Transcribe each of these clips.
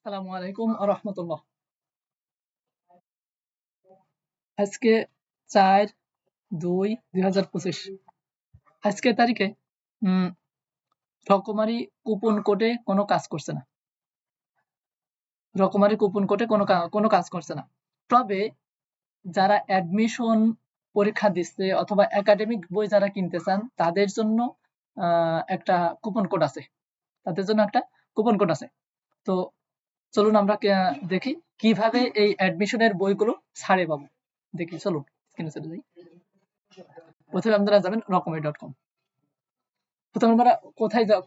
আসসালামু আলাইকুম রহমতুল্লাহ। আজকে 4/2/2025। আজকের তারিখে উম, রকমারি কুপন কোডে কোনো কাজ করছে না। রকমারি কুপন কোডে কোনো কাজ করছে না। তবে যারা অ্যাডমিশন পরীক্ষা দিচ্ছে অথবা একাডেমিক বই যারা কিনতে চান তাদের জন্য একটা কুপন কোড আছে। তাদের জন্য একটা কুপন কোড আছে। তো চলুন আমরা দেখি কিভাবে এই অ্যাডমিশনের বইগুলো ছাড়ে পাবো। দেখি চলুন স্ক্রিনে চলে যাই। প্রথমে আপনারা যাবেন রকমারি.com। প্রথমে আমরা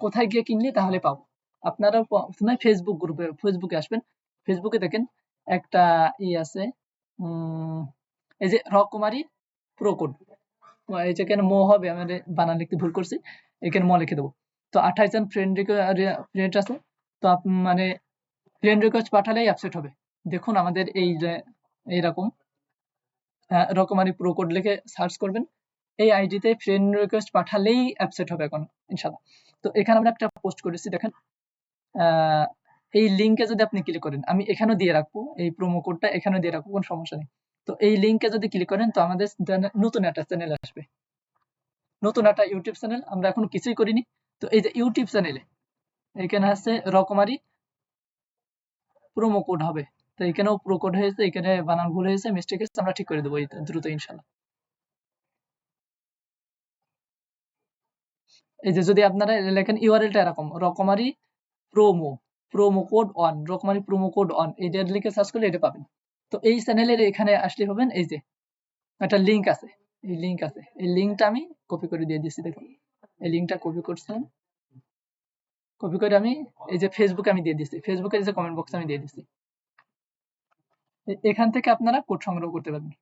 কোথায় গিয়ে কিনলে তাহলে পাবো। আপনারা প্রথমে ফেসবুকে আসবেন। ফেসবুকে দেখেন একটা আছে, এই যে রকমারি প্রো কোড। এই যে এখানে হবে, আমি বানান লিখতে ভুল করছি, এখানে লিখে দেবো। তো 28 জন ফ্রেন্ড আছে। তো মানে ফ্রেন্ড রিকোয়েস্ট পাঠালেই অ্যাকসেপ্ট হবে। দেখুন আমাদের এই যে এইরকম রকমারি প্রো কোড লিখে সার্চ করবেন। এই আইডিতে ফ্রেন্ড রিকোয়েস্ট পাঠালেই অ্যাকসেপ্ট হবে এখন ইনশাআল্লাহ। তো এখানে আমরা একটা পোস্ট করেছি দেখেন। এই লিংকে যদি আপনি ক্লিক করেন, আমি এখানেও দিয়ে রাখবো, এই প্রোমো কোডটা এখানেও দিয়ে রাখবো, কোনো সমস্যা নেই। তো এই লিংকে যদি ক্লিক করেন তো আমাদের নতুন একটা চ্যানেল আসবে, নতুন একটা ইউটিউব চ্যানেল। আমরা এখন কিছুই করিনি। তো এই যে ইউটিউব চ্যানেলে এখানে আছে রকমারি প্রোমো কোড হবে। তো এখানেও প্রো কোড হয়েছে, এখানে বানান ভুল হয়েছে, মিস্টেক হয়েছে, আমরা ঠিক করে দেবো দ্রুত ইনশাআল্লাহ। এই যে যদি আপনারা লেখেন ইউআরএলটা এরকম রকমারি প্রোমো কোড অন, রকমারি প্রোমো কোড অন, এটা লিখে সার্চ করলে এটা পাবেন। তো এই চ্যানেলের এখানে আসলে হবেন, এই যে একটা লিংক আছে, এই লিংকটা আমি কপি করে দিয়ে দিচ্ছি। দেখুন এই লিংকটা কপি করছেন, কপি করে আমি এই যে ফেসবুকে আমি দিয়ে দিচ্ছি, ফেসবুকের যে কমেন্ট বক্সে আমি দিয়ে দিচ্ছি। এখান থেকে আপনারা কোড সংগ্রহ করতে পারবেন।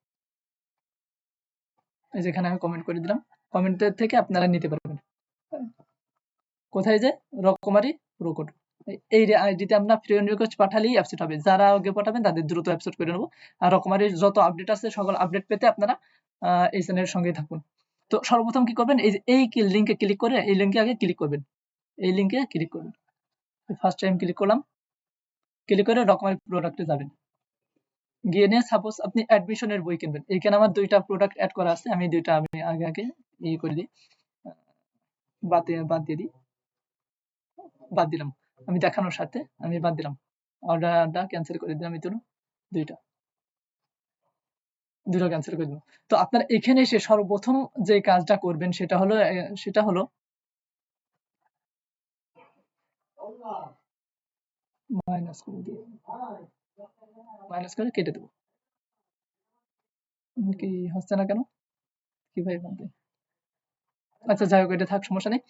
এই যেখানে আমি কমেন্ট করে দিলাম, কমেন্টের থেকে আপনারা নিতে পারবেন। কোথায় যে রকমারি প্রো কোড, এই আইডিতে আমরা ফ্রেন্ড রিকোয়েস্ট পাঠালেই অ্যাপসেট হবে। যারা আগে পাঠাবেন তাদের দ্রুত অ্যাপসেট করে নেবো। আর রকমারির যত আপডেট আছে সকল আপডেট পেতে আপনারা এই চ্যানেলের সঙ্গেই থাকুন। তো সর্বপ্রথম কি করবেন, এই যে এই লিংকে ক্লিক করে, এই লিংকে আগে ক্লিক করবেন, এই লিংকে ক্লিক করবেন। ফার্স্ট টাইম ক্লিক করলাম, ক্লিক করে রকমারি প্রোডাক্টে যাবেন। গিয়ে নিয়ে সাপোজ আপনি অ্যাডমিশনের বই কিনবেন, এইখানে আমার দুইটা প্রোডাক্ট অ্যাড করা আছে, আমি দুইটা আমি আগে করে দিই, বাদ দিয়ে দিই, বাদ দিলাম। আমি দেখানোর সাথে আমি বাদ দিলাম, অর্ডারটা ক্যান্সেল করে দিলাম। এই দুইটা দুটো ক্যান্সেল করে দিলাম। তো আপনারা এখানে এসে সর্বপ্রথম যে কাজটা করবেন সেটা হলো মাইনাস করে দিয়ে, মাইনাস করে কেটে দেবো। কি হচ্ছে না কেন, কিভাবে বানতে, আচ্ছা যাই হোক, এটা থাক, সমস্যা নেই।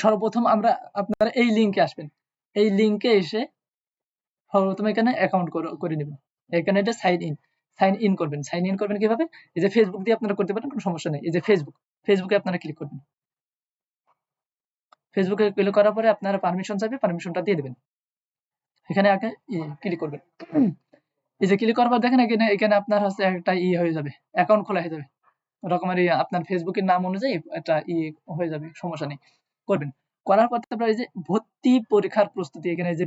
সর্বপ্রথম আপনারা এই লিংকে আসবেন। এই লিংকে এসে সর্বপ্রথম এখানে অ্যাকাউন্ট করে নেবেন। এখানে এটা সাইন ইন করবেন। সাইন ইন করবেন কিভাবে, এই যে ফেসবুক দিয়ে আপনারা করতে পারেন, কোনো সমস্যা নেই। এই যে ফেসবুকে আপনারা ক্লিক করবেন। ফেসবুকে ক্লিক করার পরে আপনারা পারমিশন চাইবে, পারমিশনটা দিয়ে দেবেন। এখানে আগে ক্লিক করবেন। এই যে ক্লিক করার পর দেখেন এখানে আপনার হচ্ছে একটা হয়ে যাবে, অ্যাকাউন্ট খোলা হয়ে যাবে। ওরকমের আপনার ফেসবুকের নাম অনুযায়ী একটা হয়ে যাবে, সমস্যা নেই, করবেন। করার পর তারপর এই যে ভর্তি পরীক্ষার প্রস্তুতি, এখানে যে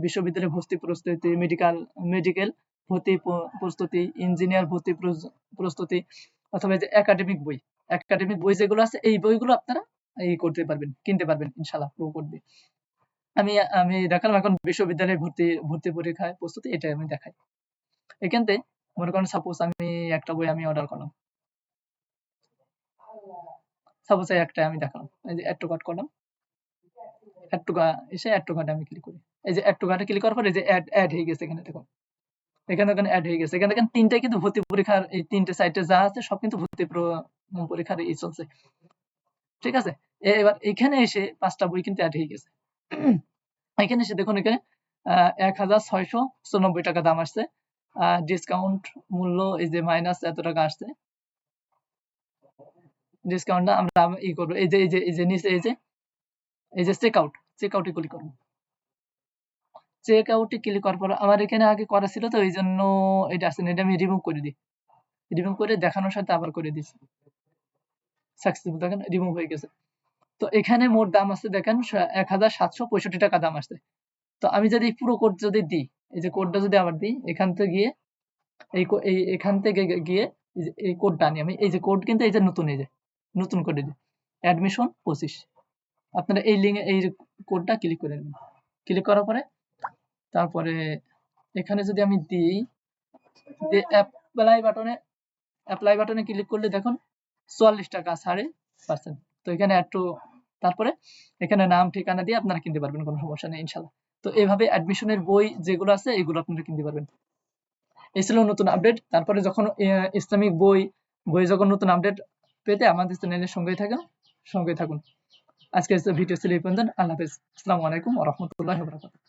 বিশ্ববিদ্যালয় ভর্তি প্রস্তুতি, মেডিকেল ভর্তি প্রস্তুতি, ইঞ্জিনিয়ার ভর্তি প্রস্তুতি, অথবা যে একাডেমিক বই যেগুলো আছে, এই বইগুলো আপনারা করতে পারবেন, কিনতে পারবেন ইনশাআল্লাহ প্রো কোড দিয়ে। আমি আমি দেখালাম এখন বিশ্ববিদ্যালয়ে ভর্তি পরীক্ষায় প্রস্তুতি, এটা আমি দেখাই। এখান থেকে মনে করেন সাপোজ আমি একটা বই আমি অর্ডার করলাম, সাপোজ এই একটা আমি দেখালাম, এই যে অ্যাড টু কার্ট করলাম, অ্যাড টু কার্টে আমি ক্লিক করি। এই যে অ্যাড টু কার্টে ক্লিক করার পর এই যে অ্যাড হয়ে গেছে, এখানে দেখুন, এখানে অ্যাড হয়ে গেছে। এখানে দেখেন তিনটাই কিন্তু ভর্তি পরীক্ষার, এই তিনটে সাইটে যা আছে সব কিন্তু ভর্তি পরীক্ষার চলছে, ঠিক আছে। এবার এখানে এসে 5টা বই কিন্তু অ্যাড হয়ে গেছে। এখানে এসে দেখুন, এখানে 1694 টাকা দাম আসছে। ডিসকাউন্ট মূল্য এই যে মাইনাস এত টাকা আসছে। ডিসকাউন্টটা আমরা করবো, এই যে নিচে এই যে চেকআউটে ক্লিক করবো। চেকআউটে ক্লিক করার পর আমার এখানে আগে করা ছিল, তো এই জন্য এটা আসছে না, এটা আমি রিমুভ করে দিই। রিমুভ করে দেখানোর সাথে আবার করে দিচ্ছি, সাকসেসফুল, দেখেন রিমুভ হয়ে গেছে। তো এখানে মোট দাম আছে দেখেন 1765 টাকা দাম আসছে। তো আমি যদি পুরো কোড যদি দিই, এই যে কোডটা যদি আবার দিই, এখান থেকে গিয়ে এখান থেকে গিয়ে এই কোডটা আনি আমি। এই যে কোড কিন্তু এই যে নতুন কোডে দিই অ্যাডমিশন 25। আপনারা এই লিঙ্কে এই কোডটা ক্লিক করে নেবেন। ক্লিক করার পরে তারপরে এখানে যদি আমি দিই যে অ্যাপ্লাই বাটনে ক্লিক করলে দেখুন 44 টাকা ছাড়ে পার্সেন্ট। তো এখানে একটু তারপরে এখানে নাম ঠিকানা দিয়ে আপনারা কিনতে পারবেন, কোনো সমস্যা নেই ইনশাল্লাহ। তো এভাবে অ্যাডমিশনের বই যেগুলো আছে এগুলো আপনারা কিনতে পারবেন। এই ছিল নতুন আপডেট। তারপরে যখন ইসলামিক বই যখন নতুন আপডেট পেতে আমাদের চ্যানেলের সঙ্গেই থাকুন। আজকের ভিডিও ছিল এই পর্যন্ত। আল্লাহ হাফেজ। আসসালামু আলাইকুম ওয়া রাহমাতুল্লাহি ওয়া বারাকাতুহু।